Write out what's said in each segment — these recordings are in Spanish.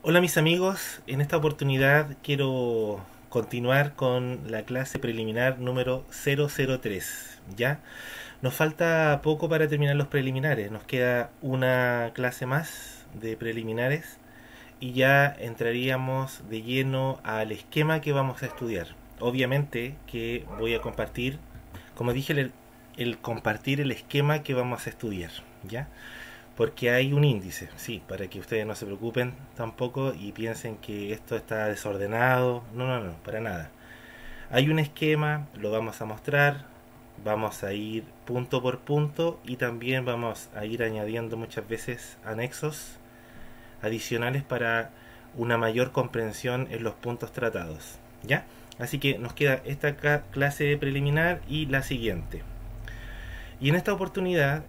Hola mis amigos, en esta oportunidad quiero continuar con la clase preliminar número 003. ¿Ya? Nos falta poco para terminar los preliminares, nos queda una clase más de preliminares y ya entraríamos de lleno al esquema que vamos a estudiar. Obviamente que voy a compartir, como dije, el compartir el esquema que vamos a estudiar, ¿ya? Porque hay un índice, sí, para que ustedes no se preocupen tampoco y piensen que esto está desordenado. No, no, no, para nada. Hay un esquema, lo vamos a mostrar, vamos a ir punto por punto y también vamos a ir añadiendo muchas veces anexos adicionales para una mayor comprensión en los puntos tratados, ¿ya? Así que nos queda esta clase preliminar y la siguiente. Y en esta oportunidad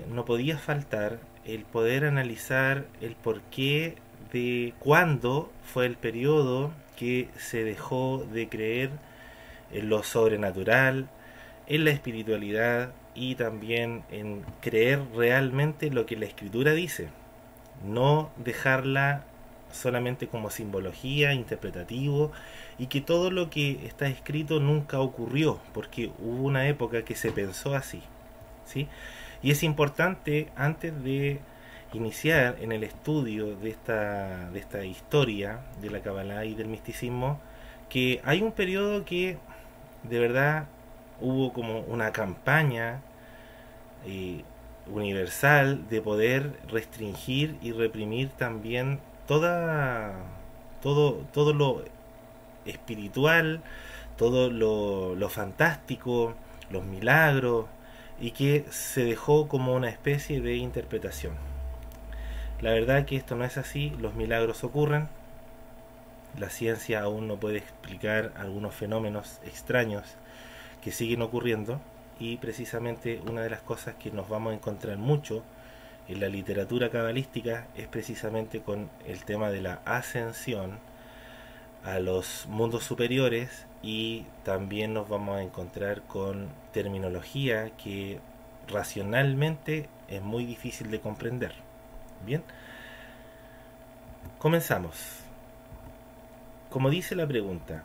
no podía faltar el poder analizar el porqué de cuándo fue el periodo que se dejó de creer en lo sobrenatural, en la espiritualidad y también en creer realmente lo que la escritura dice, no dejarla solamente como simbología, interpretativo, y que todo lo que está escrito nunca ocurrió, porque hubo una época que se pensó así. ¿Sí? Y es importante, antes de iniciar en el estudio de esta historia de la Kabbalah y del misticismo, que hay un periodo que de verdad hubo como una campaña eh, universal de poder restringir y reprimir también todo lo espiritual, todo lo fantástico, los milagros, y que se dejó como una especie de interpretación. La verdad que esto no es así, los milagros ocurren, la ciencia aún no puede explicar algunos fenómenos extraños que siguen ocurriendo, y precisamente una de las cosas que nos vamos a encontrar mucho en la literatura cabalística es precisamente con el tema de la ascensión a los mundos superiores, y también nos vamos a encontrar con terminología que racionalmente es muy difícil de comprender. Bien, comenzamos. Como dice la pregunta,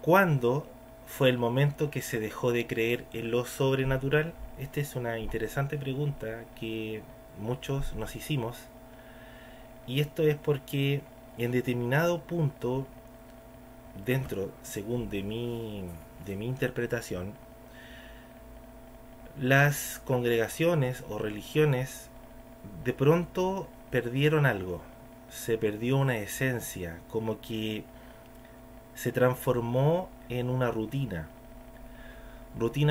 ¿cuándo fue el momento que se dejó de creer en lo sobrenatural? Esta es una interesante pregunta que muchos nos hicimos, y esto es porque en determinado punto, dentro, según de mi interpretación, las congregaciones o religiones de pronto perdieron algo, se perdió una esencia, como que se transformó en una rutina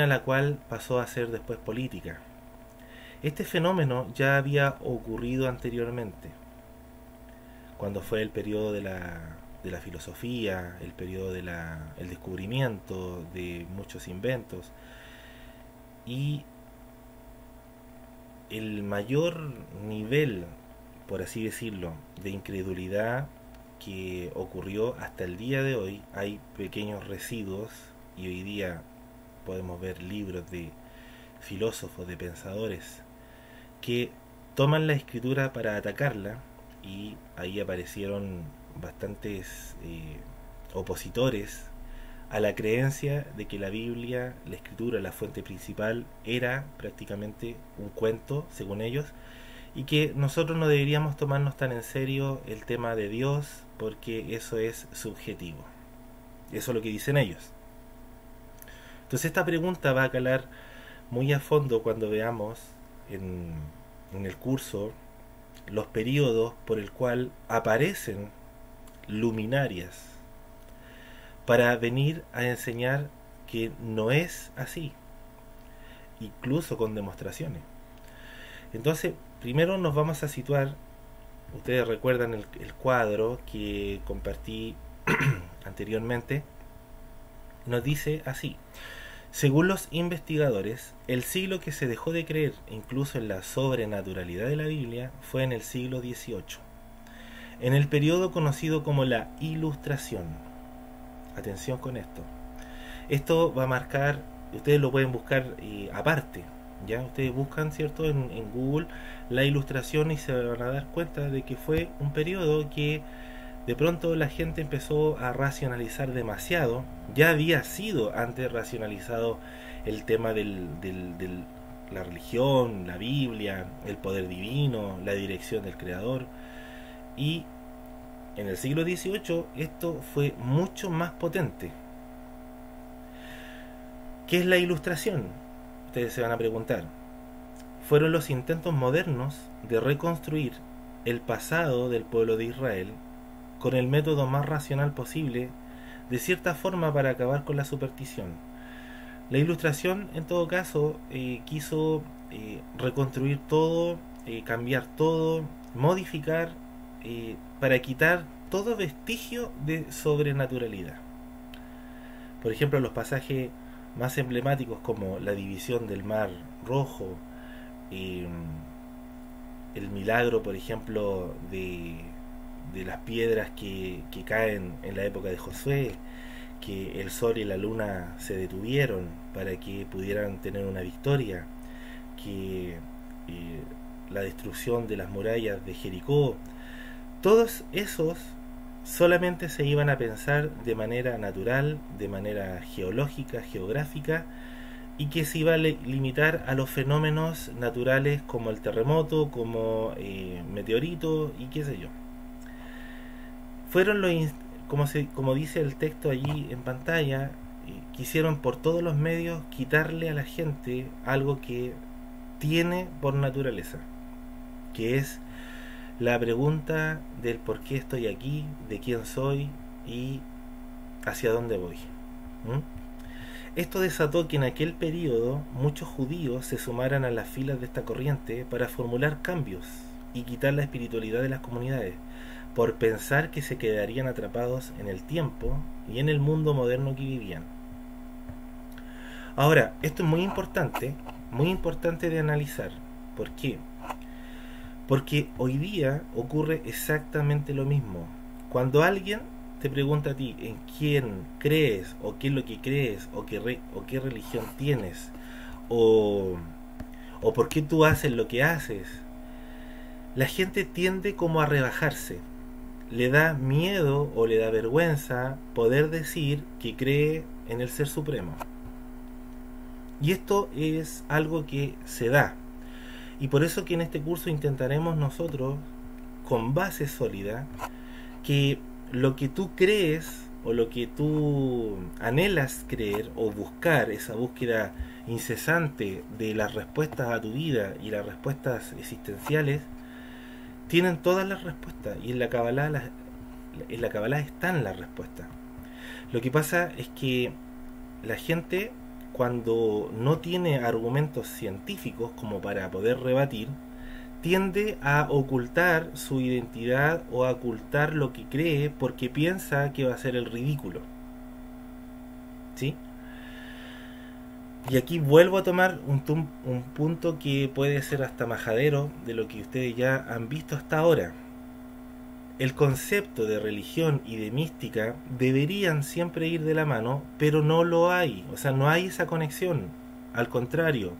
la cual pasó a ser después política. Este fenómeno ya había ocurrido anteriormente, cuando fue el periodo de la filosofía, el periodo del descubrimiento de muchos inventos, y el mayor nivel, por así decirlo, de incredulidad que ocurrió hasta el día de hoy. Hay pequeños residuos, y hoy día podemos ver libros de filósofos, de pensadores, que toman la escritura para atacarla, y ahí aparecieron bastantes opositores a la creencia de que la Biblia, la escritura, la fuente principal, era prácticamente un cuento, según ellos, y que nosotros no deberíamos tomarnos tan en serio el tema de Dios, porque eso es subjetivo. Eso es lo que dicen ellos. Entonces esta pregunta va a calar muy a fondo cuando veamos en el curso los periodos por el cual aparecen luminarias para venir a enseñar que no es así, incluso con demostraciones. Entonces, primero nos vamos a situar. Ustedes recuerdan el cuadro que compartí anteriormente. Nos dice así: según los investigadores, el siglo que se dejó de creer incluso en la sobrenaturalidad de la Biblia fue en el siglo XVIII, en el periodo conocido como la Ilustración. Atención con esto. Esto va a marcar, ustedes lo pueden buscar aparte, Ya ustedes buscan, ¿cierto?, en Google la ilustración y se van a dar cuenta de que fue un periodo que de pronto la gente empezó a racionalizar demasiado. Ya había sido antes racionalizado el tema la religión, la Biblia, el poder divino, la dirección del Creador. Y en el siglo XVIII esto fue mucho más potente. ¿Qué es la ilustración? Ustedes se van a preguntar. Fueron los intentos modernos de reconstruir el pasado del pueblo de Israel con el método más racional posible, de cierta forma para acabar con la superstición. La ilustración, en todo caso, quiso reconstruir todo, cambiar todo, modificar, para quitar todo vestigio de sobrenaturalidad. Por ejemplo, los pasajes más emblemáticos como la división del mar rojo, eh, el milagro, por ejemplo, de las piedras que caen en la época de Josué, que el sol y la luna se detuvieron para que pudieran tener una victoria, que la destrucción de las murallas de Jericó, todos esos solamente se iban a pensar de manera natural, de manera geológica, geográfica, y que se iba a limitar a los fenómenos naturales como el terremoto, como meteorito y qué sé yo. Fueron como dice el texto allí en pantalla, quisieron por todos los medios quitarle a la gente algo que tiene por naturaleza, que es la pregunta del por qué estoy aquí, de quién soy y hacia dónde voy. ¿Mm? Esto desató que en aquel periodo muchos judíos se sumaran a las filas de esta corriente para formular cambios y quitar la espiritualidad de las comunidades, por pensar que se quedarían atrapados en el tiempo y en el mundo moderno que vivían. Ahora, esto es muy importante de analizar. ¿Por qué? Porque hoy día ocurre exactamente lo mismo. Cuando alguien te pregunta a ti en quién crees, o qué es lo que crees, o qué religión tienes, o, o por qué tú haces lo que haces, la gente tiende como a rebajarse. Le da miedo o le da vergüenza poder decir que cree en el Ser Supremo. Y esto es algo que se da. Y por eso que en este curso intentaremos nosotros, con base sólida, que lo que tú crees o lo que tú anhelas creer o buscar, esa búsqueda incesante de las respuestas a tu vida y las respuestas existenciales, tienen todas las respuestas y en la Kabbalah están las respuestas. Lo que pasa es que la gente, cuando no tiene argumentos científicos como para poder rebatir, tiende a ocultar su identidad o a ocultar lo que cree porque piensa que va a ser el ridículo. ¿Sí? Y aquí vuelvo a tomar un punto que puede ser hasta majadero de lo que ustedes ya han visto hasta ahora. El concepto de religión y de mística deberían siempre ir de la mano, pero no lo hay. O sea, no hay esa conexión. Al contrario,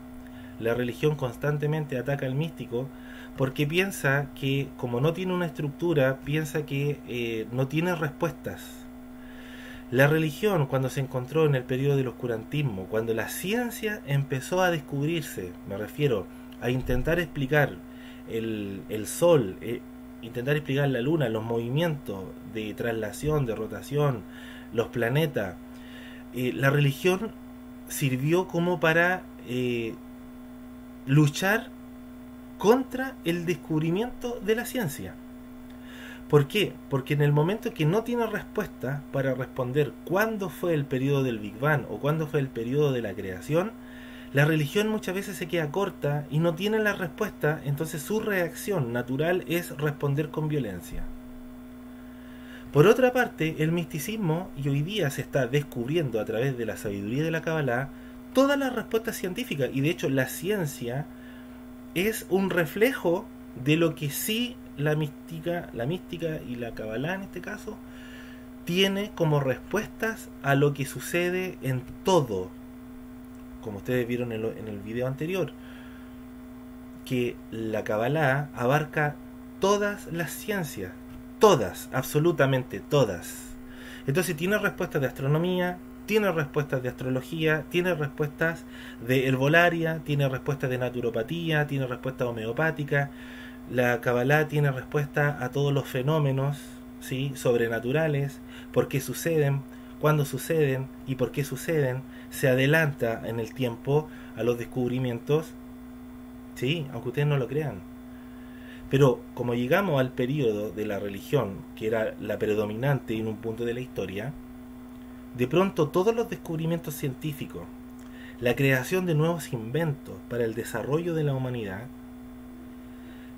la religión constantemente ataca al místico porque piensa que, como no tiene una estructura, piensa que no tiene respuestas. La religión, cuando se encontró en el periodo del oscurantismo, cuando la ciencia empezó a descubrirse, me refiero a intentar explicar el sol, intentar explicar la luna, los movimientos de traslación, de rotación, los planetas, la religión sirvió como para luchar contra el descubrimiento de la ciencia. ¿Por qué? Porque en el momento que no tiene respuesta para responder cuándo fue el periodo del Big Bang o cuándo fue el periodo de la creación, la religión muchas veces se queda corta y no tiene la respuesta, entonces su reacción natural es responder con violencia. Por otra parte, el misticismo, y hoy día se está descubriendo a través de la sabiduría de la Kabbalah, todas las respuestas científicas, y de hecho la ciencia es un reflejo de lo que sí la mística y la Kabbalah en este caso tiene como respuestas a lo que sucede en todo, como ustedes vieron en el video anterior. que la Kabbalah abarca todas las ciencias, todas, absolutamente todas. Entonces tiene respuestas de astronomía, tiene respuestas de astrología, tiene respuestas de herbolaria, tiene respuestas de naturopatía, tiene respuestas homeopáticas. La Kabbalah tiene respuesta a todos los fenómenos, ¿sí?, sobrenaturales, por qué suceden, cuándo suceden y por qué suceden. Se adelanta en el tiempo a los descubrimientos, ¿sí?, aunque ustedes no lo crean. Pero como llegamos al periodo de la religión, que era la predominante en un punto de la historia, de pronto todos los descubrimientos científicos, la creación de nuevos inventos para el desarrollo de la humanidad,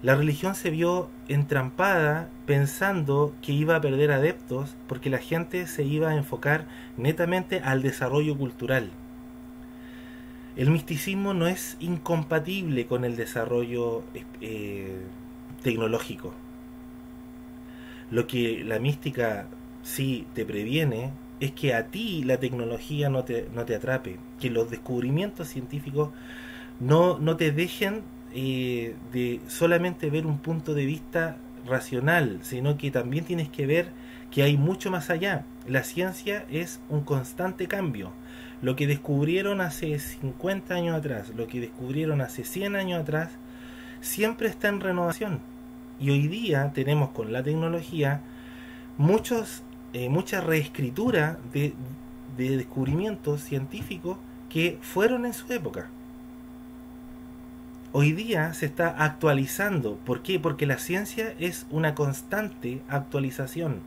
la religión se vio entrampada pensando que iba a perder adeptos porque la gente se iba a enfocar netamente al desarrollo cultural. El misticismo no es incompatible con el desarrollo tecnológico. Lo que la mística sí te previene es que a ti la tecnología no te atrape, que los descubrimientos científicos no te dejen de solamente ver un punto de vista racional, sino que también tienes que ver que hay mucho más allá. La ciencia es un constante cambio. Lo que descubrieron hace 50 años atrás, lo que descubrieron hace 100 años atrás, siempre está en renovación. Y hoy día tenemos con la tecnología mucha reescritura de descubrimientos científicos que fueron en su época. Hoy día se está actualizando. ¿Por qué? Porque la ciencia es una constante actualización.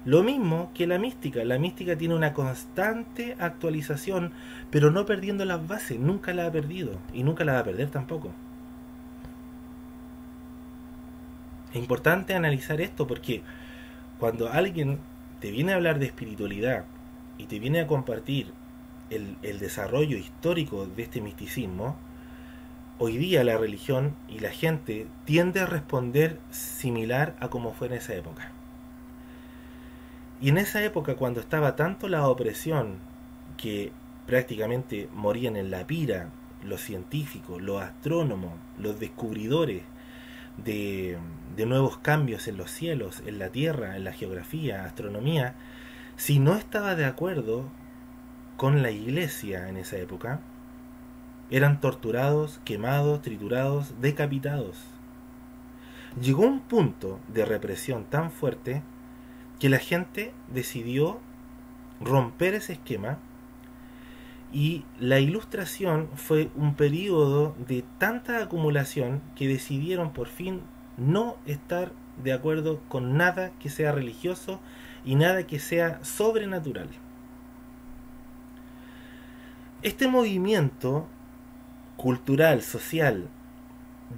Lo mismo que la mística. La mística tiene una constante actualización, pero no perdiendo las bases. Nunca la ha perdido y nunca la va a perder tampoco. Es importante analizar esto porque cuando alguien te viene a hablar de espiritualidad y te viene a compartir el desarrollo histórico de este misticismo, hoy día la religión y la gente tiende a responder similar a como fue en esa época. Y en esa época, cuando estaba tanto la opresión que prácticamente morían en la pira los científicos, los astrónomos, los descubridores de nuevos cambios en los cielos, en la tierra, en la geografía, astronomía, si no estaba de acuerdo con la iglesia en esa época, eran torturados, quemados, triturados, decapitados. Llegó un punto de represión tan fuerte que la gente decidió romper ese esquema, y la Ilustración fue un periodo de tanta acumulación que decidieron por fin no estar de acuerdo con nada que sea religioso y nada que sea sobrenatural. Este movimiento cultural, social,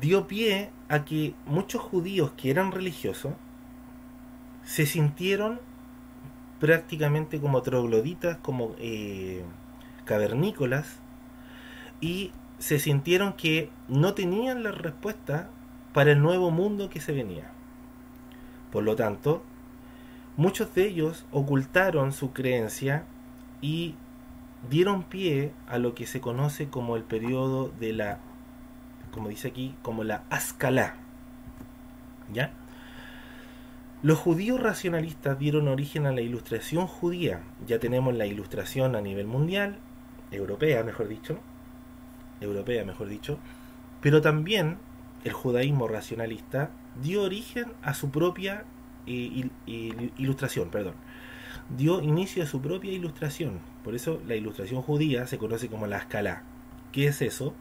dio pie a que muchos judíos que eran religiosos se sintieron prácticamente como trogloditas, como cavernícolas, y se sintieron que no tenían la respuesta para el nuevo mundo que se venía. Por lo tanto, muchos de ellos ocultaron su creencia y dieron pie a lo que se conoce como el periodo de la, como dice aquí, como la Ascalá. ¿Ya? Los judíos racionalistas dieron origen a la Ilustración judía. Ya tenemos la Ilustración a nivel mundial, europea mejor dicho, pero también el judaísmo racionalista dio origen a su propia ilustración, dio inicio a su propia ilustración. Por eso la Ilustración judía se conoce como la Ascalá. ¿Qué es eso?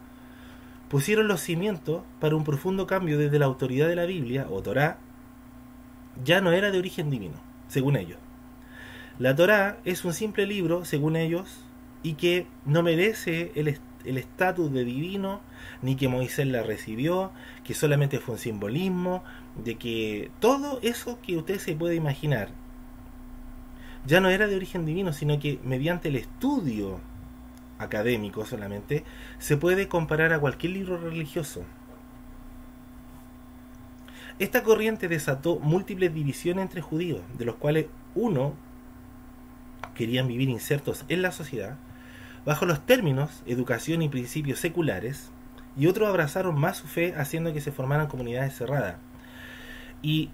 Pusieron los cimientos para un profundo cambio desde la autoridad de la Biblia, o Torá. Ya no era de origen divino, según ellos. La Torá es un simple libro, según ellos, y que no merece el estatus de divino, ni que Moisés la recibió, que solamente fue un simbolismo, de que todo eso que usted se puede imaginar ya no era de origen divino, sino que mediante el estudio académico solamente se puede comparar a cualquier libro religioso. Esta corriente desató múltiples divisiones entre judíos, de los cuales uno querían vivir insertos en la sociedad bajo los términos educación y principios seculares, y otros abrazaron más su fe, haciendo que se formaran comunidades cerradas. Y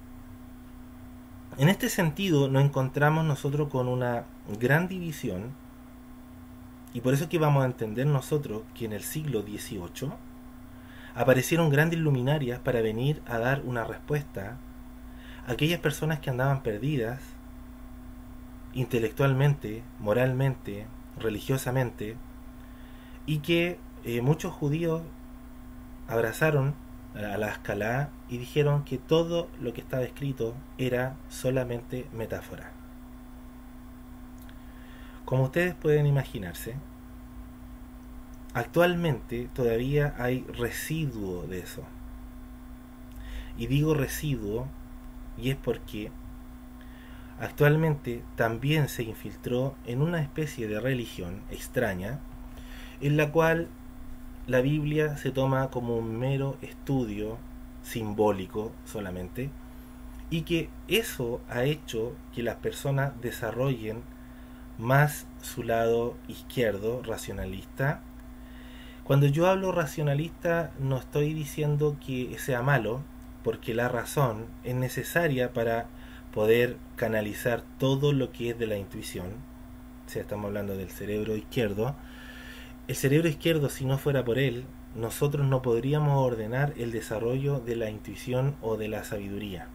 en este sentido nos encontramos nosotros con una gran división, y por eso es que vamos a entender nosotros que en el siglo XVIII aparecieron grandes luminarias para venir a dar una respuesta a aquellas personas que andaban perdidas intelectualmente, moralmente, religiosamente, y que muchos judíos abrazaron a la Escalá y dijeron que todo lo que estaba escrito era solamente metáfora. Como ustedes pueden imaginarse, actualmente todavía hay residuo de eso. Y digo residuo y es porque actualmente también se infiltró en una especie de religión extraña en la cual la Biblia se toma como un mero estudio simbólico solamente, y que eso ha hecho que las personas desarrollen más su lado izquierdo, racionalista. Cuando yo hablo racionalista no estoy diciendo que sea malo, porque la razón es necesaria para poder canalizar todo lo que es de la intuición. O sea, estamos hablando del cerebro izquierdo. El cerebro izquierdo, si no fuera por él, nosotros no podríamos ordenar el desarrollo de la intuición o de la sabiduría.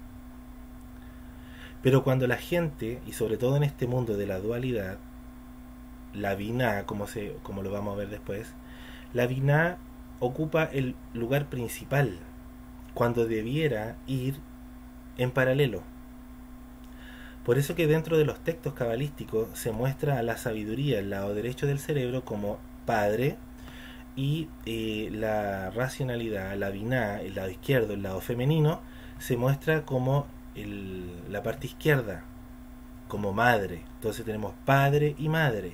Pero cuando la gente, y sobre todo en este mundo de la dualidad, la Binah, como lo vamos a ver después, la Binah ocupa el lugar principal, cuando debiera ir en paralelo. Por eso que dentro de los textos cabalísticos se muestra a la sabiduría, el lado derecho del cerebro, como padre, y la racionalidad, la Binah, el lado izquierdo, el lado femenino, se muestra como la parte izquierda, como madre. Entonces tenemos padre y madre.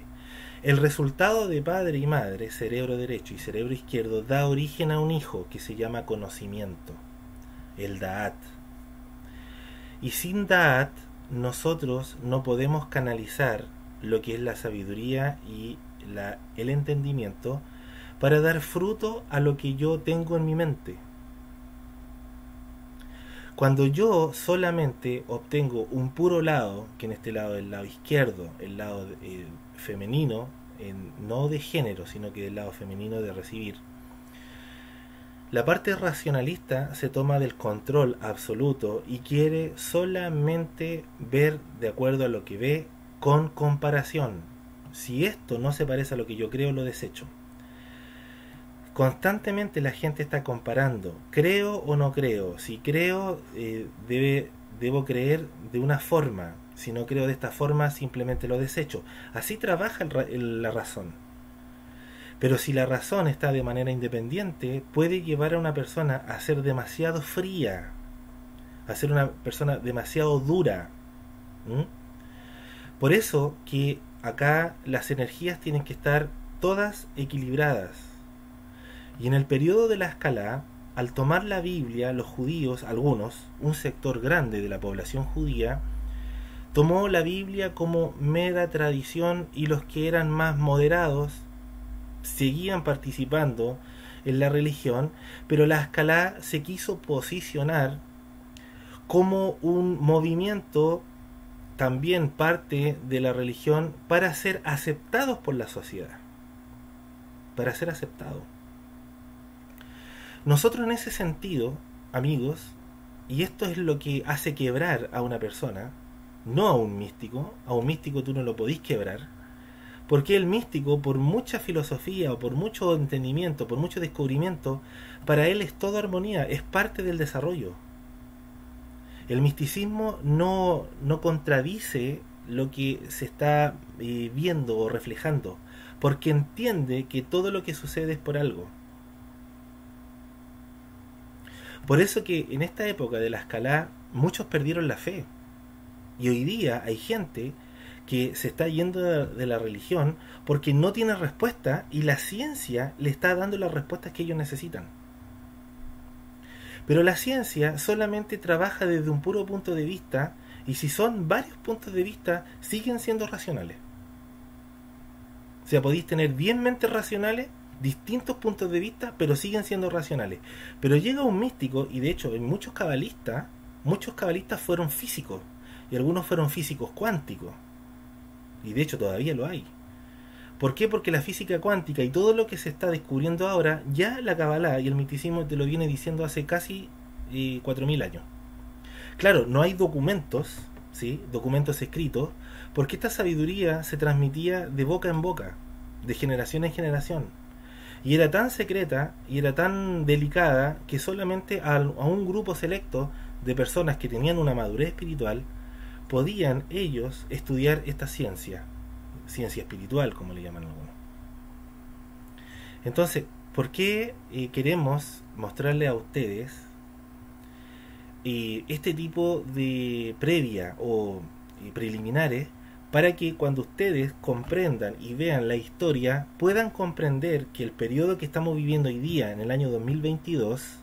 El resultado de padre y madre, cerebro derecho y cerebro izquierdo, da origen a un hijo que se llama conocimiento, el Da'at. Y sin Da'at nosotros no podemos canalizar lo que es la sabiduría y el entendimiento para dar fruto a lo que yo tengo en mi mente. Cuando yo solamente obtengo un puro lado, que en este lado es el lado izquierdo, el lado femenino, no de género, sino que del lado femenino de recibir, la parte racionalista se toma del control absoluto y quiere solamente ver de acuerdo a lo que ve, con comparación. Si esto no se parece a lo que yo creo, lo desecho. Constantemente la gente está comparando, creo o no creo. Si creo, debo creer de una forma. Si no creo de esta forma, simplemente lo desecho. Así trabaja la razón. Pero si la razón está de manera independiente, puede llevar a una persona a ser demasiado fría, a ser una persona demasiado dura. ¿Mm? Por eso que acá las energías tienen que estar todas equilibradas. Y en el periodo de la Escalá, al tomar la Biblia, los judíos, algunos, un sector grande de la población judía, tomó la Biblia como mera tradición, y los que eran más moderados seguían participando en la religión, pero la Escalá se quiso posicionar como un movimiento, también parte de la religión, para ser aceptados por la sociedad, para ser aceptados. Nosotros en ese sentido, amigos, y esto es lo que hace quebrar a una persona, no a un místico tú no lo podís quebrar, porque el místico, por mucha filosofía o por mucho entendimiento, por mucho descubrimiento, para él es toda armonía, es parte del desarrollo. El misticismo no contradice lo que se está viendo o reflejando, porque entiende que todo lo que sucede es por algo. Por eso que en esta época de la Escalá muchos perdieron la fe, y hoy día hay gente que se está yendo de la religión porque no tiene respuesta, y la ciencia le está dando las respuestas que ellos necesitan. Pero la ciencia solamente trabaja desde un puro punto de vista, y si son varios puntos de vista, siguen siendo racionales. O sea, podéis tener 10 mentes racionales, distintos puntos de vista, pero siguen siendo racionales. Pero llega un místico, y de hecho en muchos cabalistas fueron físicos, y algunos fueron físicos cuánticos, y de hecho todavía lo hay. ¿Por qué? Porque la física cuántica y todo lo que se está descubriendo ahora, ya la Kabbalah y el misticismo te lo viene diciendo hace casi 4000 años. Claro, no hay documentos, ¿sí? Documentos escritos, porque esta sabiduría se transmitía de boca en boca, de generación en generación. Y era tan secreta y era tan delicada que solamente a un grupo selecto de personas que tenían una madurez espiritual podían ellos estudiar esta ciencia, ciencia espiritual como le llaman algunos. Entonces, ¿por qué queremos mostrarle a ustedes este tipo de previa o preliminares para que cuando ustedes comprendan y vean la historia puedan comprender que el periodo que estamos viviendo hoy día en el año 2022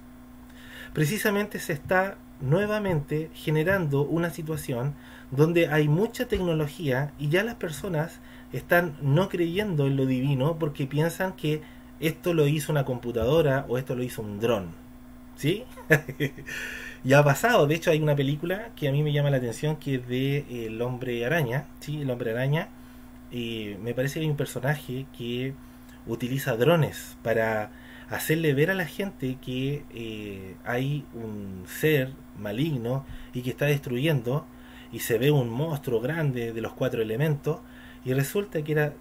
precisamente se está nuevamente generando una situación donde hay mucha tecnología y ya las personas están no creyendo en lo divino porque piensan que esto lo hizo una computadora o esto lo hizo un dron, ¿sí? Ya ha pasado. De hecho hay una película que a mí me llama la atención, que es de El Hombre Araña, ¿sí? El Hombre Araña. Me parece que hay un personaje que utiliza drones para hacerle ver a la gente que hay un ser maligno y que está destruyendo, y se ve un monstruo grande de los 4 elementos, y resulta que era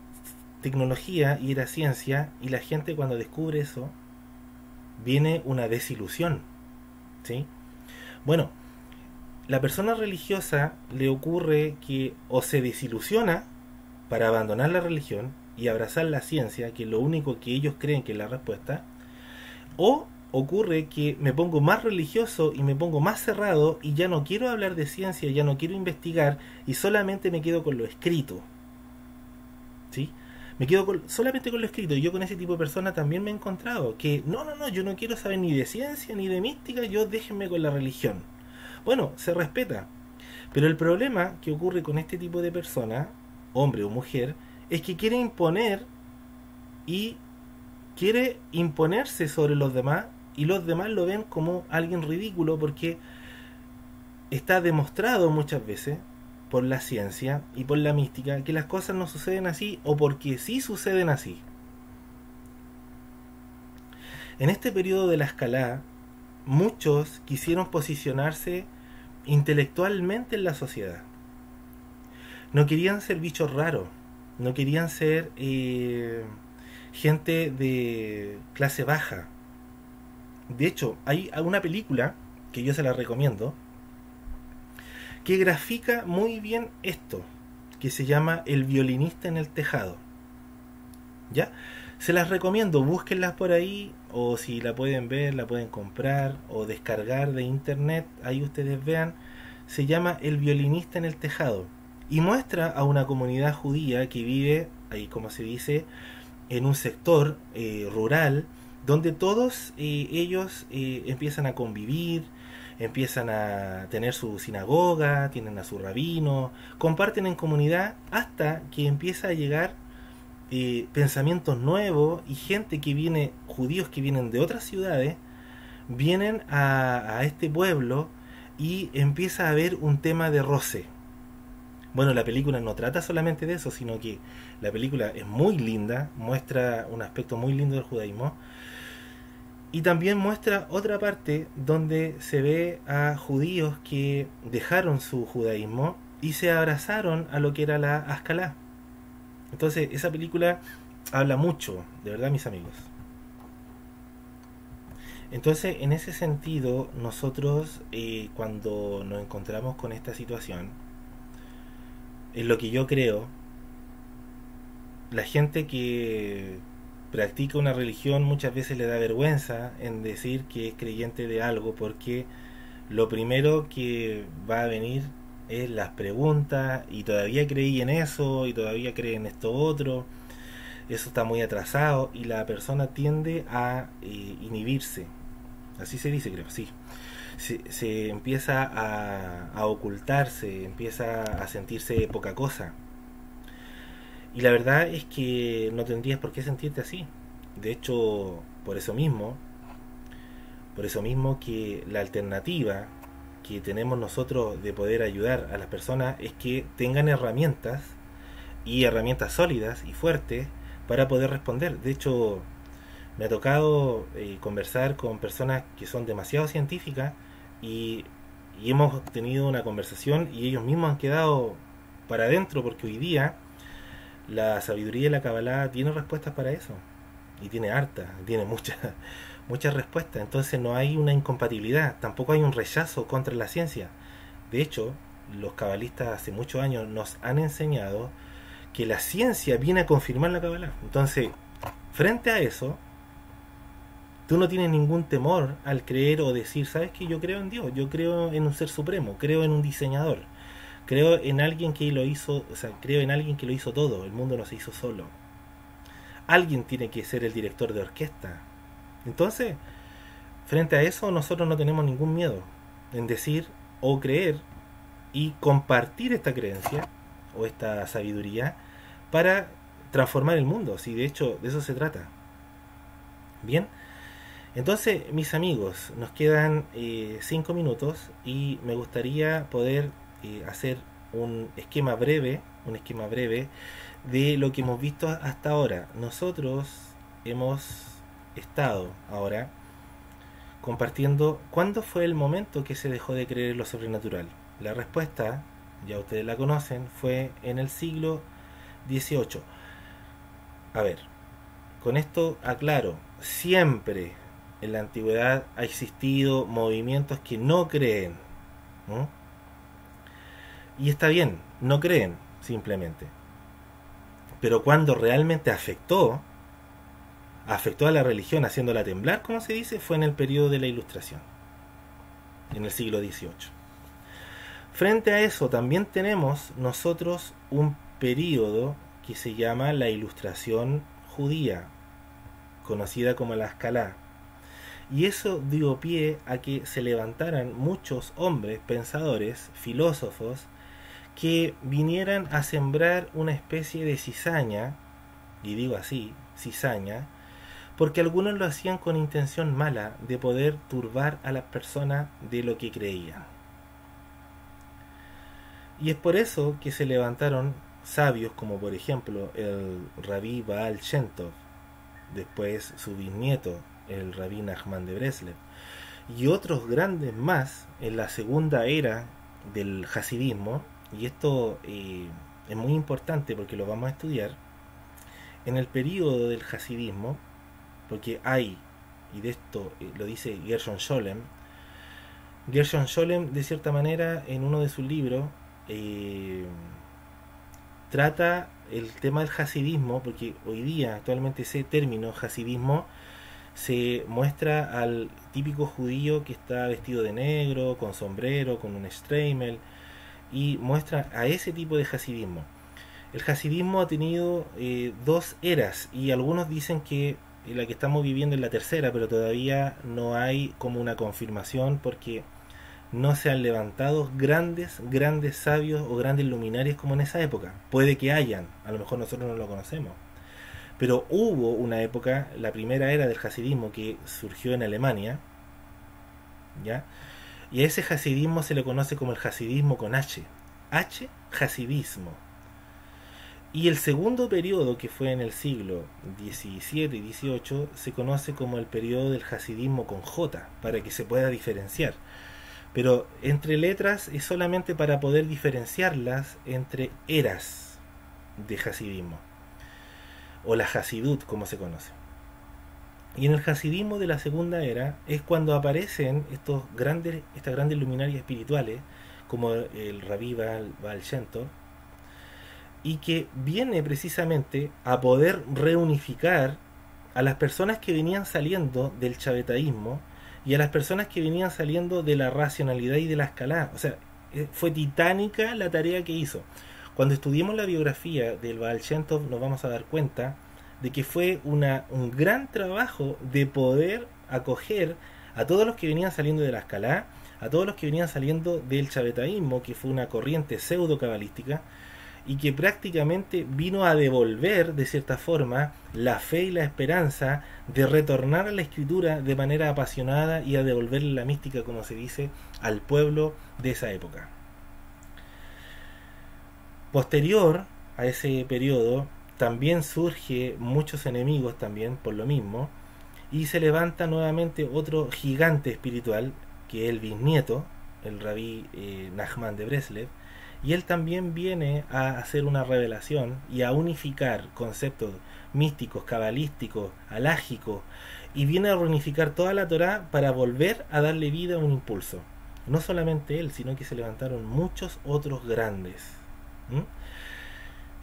tecnología y era ciencia, y la gente cuando descubre eso viene una desilusión, ¿sí? Bueno, la persona religiosa le ocurre que o se desilusiona para abandonar la religión y abrazar la ciencia, que es lo único que ellos creen que es la respuesta, o ocurre que me pongo más religioso y me pongo más cerrado y ya no quiero hablar de ciencia, ya no quiero investigar y solamente me quedo con lo escrito, ¿sí? Me quedo solamente con lo escrito. Y yo con ese tipo de personas también me he encontrado que no, yo no quiero saber ni de ciencia ni de mística, yo déjenme con la religión. Bueno, se respeta, pero el problema que ocurre con este tipo de persona, hombre o mujer, es que quiere imponer y quiere imponerse sobre los demás, y los demás lo ven como alguien ridículo porque está demostrado muchas veces por la ciencia y por la mística que las cosas no suceden así, o porque sí suceden así. En este periodo de la escalada, muchos quisieron posicionarse intelectualmente en la sociedad. No querían ser bichos raros, no querían ser gente de clase baja. De hecho, hay una película que yo se la recomiendo que grafica muy bien esto, que se llama El violinista en el tejado. ¿Ya? Se las recomiendo, búsquenlas por ahí, o si la pueden ver, la pueden comprar o descargar de internet, ahí ustedes vean. Se llama El violinista en el tejado y muestra a una comunidad judía que vive, ahí como se dice, en un sector rural, donde todos ellos empiezan a convivir, empiezan a tener su sinagoga, tienen a su rabino, comparten en comunidad, hasta que empieza a llegar pensamientos nuevos, y gente que viene, judíos que vienen de otras ciudades, vienen a este pueblo, y empieza a haber un tema de roce. Bueno, la película no trata solamente de eso, sino que la película es muy linda, muestra un aspecto muy lindo del judaísmo, y también muestra otra parte donde se ve a judíos que dejaron su judaísmo y se abrazaron a lo que era la Ascalá. Entonces esa película habla mucho, de verdad, mis amigos. Entonces, en ese sentido, nosotros cuando nos encontramos con esta situación, en lo que yo creo, la gente que practica una religión muchas veces le da vergüenza en decir que es creyente de algo, porque lo primero que va a venir es las preguntas, y todavía creí en eso, y todavía cree en esto otro, eso está muy atrasado, y la persona tiende a inhibirse, así se dice, creo, sí. Se empieza a ocultarse, empieza a sentirse poca cosa. Y la verdad es que no tendrías por qué sentirte así. De hecho, por eso mismo que la alternativa que tenemos nosotros de poder ayudar a las personas es que tengan herramientas, y herramientas sólidas y fuertes para poder responder. De hecho, me ha tocado conversar con personas que son demasiado científicas y, y hemos tenido una conversación y ellos mismos han quedado para adentro, porque hoy día la sabiduría y la Kabbalah tiene respuestas para eso, y tiene harta, tiene muchas respuestas. Entonces no hay una incompatibilidad, tampoco hay un rechazo contra la ciencia. De hecho, los cabalistas hace muchos años nos han enseñado que la ciencia viene a confirmar la Kabbalah. Entonces, frente a eso, tú no tienes ningún temor al creer o decir, ¿sabes qué? Yo creo en Dios, yo creo en un ser supremo, creo en un diseñador, creo en alguien que lo hizo, o sea, creo en alguien que lo hizo todo, el mundo no se hizo solo. Alguien tiene que ser el director de orquesta. Entonces, frente a eso, nosotros no tenemos ningún miedo en decir o creer y compartir esta creencia o esta sabiduría para transformar el mundo. Si de hecho de eso se trata. Bien, entonces mis amigos, nos quedan 5 minutos y me gustaría poder hacer un esquema breve de lo que hemos visto hasta ahora. Nosotros hemos estado ahora compartiendo cuándo fue el momento que se dejó de creer en lo sobrenatural. La respuesta, ya ustedes la conocen, fue en el siglo XVIII. A ver, con esto aclaro, siempre en la antigüedad ha existido movimientos que no creen, ¿no? Y está bien, no creen simplemente. Pero cuando realmente afectó a la religión haciéndola temblar, como se dice, fue en el periodo de la Ilustración, en el siglo XVIII. Frente a eso también tenemos nosotros un periodo que se llama la Ilustración judía, conocida como la Escalá. Y eso dio pie a que se levantaran muchos hombres, pensadores, filósofos, que vinieran a sembrar una especie de cizaña, y digo así, cizaña, porque algunos lo hacían con intención mala de poder turbar a las personas de lo que creían. Y es por eso que se levantaron sabios como por ejemplo el Rabí Baal Shem Tov, después su bisnieto, el Rabí Nachman de Breslev, y otros grandes más en la segunda era del Hasidismo. Y esto es muy importante porque lo vamos a estudiar en el periodo del Hasidismo, porque hay, y de esto lo dice Gershon Scholem. Gershon Scholem, de cierta manera, en uno de sus libros trata el tema del hasidismo, porque hoy día actualmente ese término hasidismo se muestra al típico judío que está vestido de negro, con sombrero, con un streimel, y muestra a ese tipo de hasidismo. El hasidismo ha tenido dos eras, y algunos dicen que la que estamos viviendo es la tercera, pero todavía no hay como una confirmación, porque no se han levantado grandes sabios o grandes luminarios como en esa época. Puede que hayan, a lo mejor nosotros no lo conocemos, pero hubo una época, la primera era del hasidismo, que surgió en Alemania, ¿ya? Y a ese hasidismo se le conoce como el hasidismo con hasidismo. Y el segundo periodo, que fue en el siglo XVII y XVIII, se conoce como el periodo del hasidismo con J, para que se pueda diferenciar. Pero entre letras es solamente para poder diferenciarlas entre eras de hasidismo, o la hasidut, como se conoce. Y en el hasidismo de la segunda era es cuando aparecen estas grandes luminarias espirituales, como el Rabí Baal Shem Tov, y que viene precisamente a poder reunificar a las personas que venían saliendo del chavetaísmo y a las personas que venían saliendo de la racionalidad y de la escalada. O sea, fue titánica la tarea que hizo. Cuando estudiemos la biografía del Baal Shem Tov nos vamos a dar cuenta de que fue un gran trabajo de poder acoger a todos los que venían saliendo de la escalada, a todos los que venían saliendo del chavetaísmo, que fue una corriente pseudo cabalística, y que prácticamente vino a devolver de cierta forma la fe y la esperanza de retornar a la escritura de manera apasionada y a devolverle la mística, como se dice, al pueblo de esa época. Posterior a ese periodo también surge muchos enemigos también por lo mismo, y se levanta nuevamente otro gigante espiritual, que es el bisnieto, el rabí Nachman de Breslev, y él también viene a hacer una revelación y a unificar conceptos místicos, cabalísticos, alágicos, y viene a reunificar toda la Torá para volver a darle vida a un impulso. No solamente él, sino que se levantaron muchos otros grandes. ¿Mm?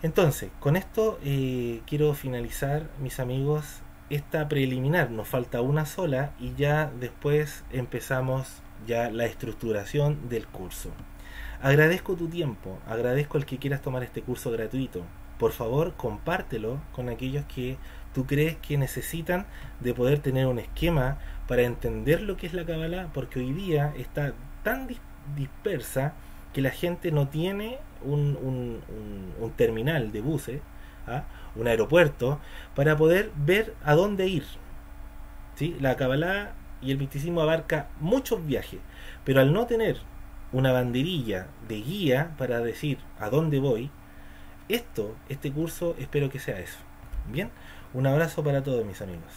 Entonces, con esto quiero finalizar, mis amigos, esta preliminar. Nos falta una sola y ya después empezamos ya la estructuración del curso. Agradezco tu tiempo, agradezco el que quieras tomar este curso gratuito. Por favor, compártelo con aquellos que tú crees que necesitan de poder tener un esquema para entender lo que es la Kabbalah, porque hoy día está tan dispersa que la gente no tiene un terminal de buses, ¿ah? Un aeropuerto, para poder ver a dónde ir. ¿Sí? La Kabbalah y el misticismo abarca muchos viajes, pero al no tener una banderilla de guía para decir a dónde voy, este curso espero que sea eso. Bien, un abrazo para todos mis amigos.